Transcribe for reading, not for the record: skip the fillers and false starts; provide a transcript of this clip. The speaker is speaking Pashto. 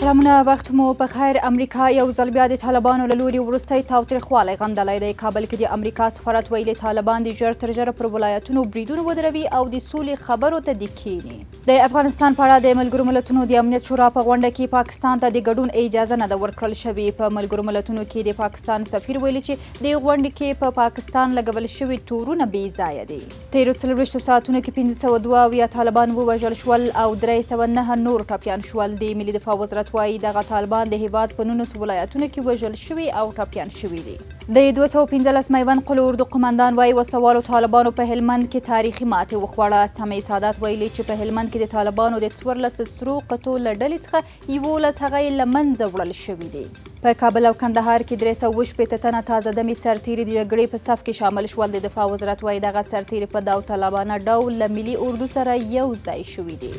سلامونه وخت مو په خیر. امریکا یو ځل بیا د طالبانو له لوري وروستی تاوتریخوالی غندلی دی. کابل کې د امریکا سفارت ویلي طالبان د ژر تر ژره پر ولایتونو بریدونه ودروي او د سولې خبرو ته د کیني. د افغانستان په اړه د ملګرو ملتونو د امنیت شورا په غونډه کې پاکستان ته د ګډون اجازه نه ده ورکړل شوې. په ملګرو ملتونو کې د پاکستان سفیر ویلي چې د غونډې کې په پاکستان لګول شوي تورونه بې ځایه دي. تیرو 24 ساعتونو کې 502 طالبان ووژل شول او 309 نور ټپیان شول. د ملي دفاع وزارت وايي دغه طالبان د هیواد په 19 ولایتونو کې وژل شوي او ټپیان شوي دي. د 215 میوند قلو اردو قمندان وايي وسلوالو طالبانو په هلمند کې تاریخي ماتې وخوړه. سمیع سادات ویلي چې په هلمند کې د طالبانو د 14 سرو قطو له ډلې څخه 11 هغه یې له منځه وړل شوي دي. په کابل او کندهار کې 316 تنه تازه دمي سرتیري د جګړې په صف کې شامل شول. د دفاع وزارت وايي دغه سرتیري په داوطلبانه ډول له ملي اردو سره یو ځای شوي دي.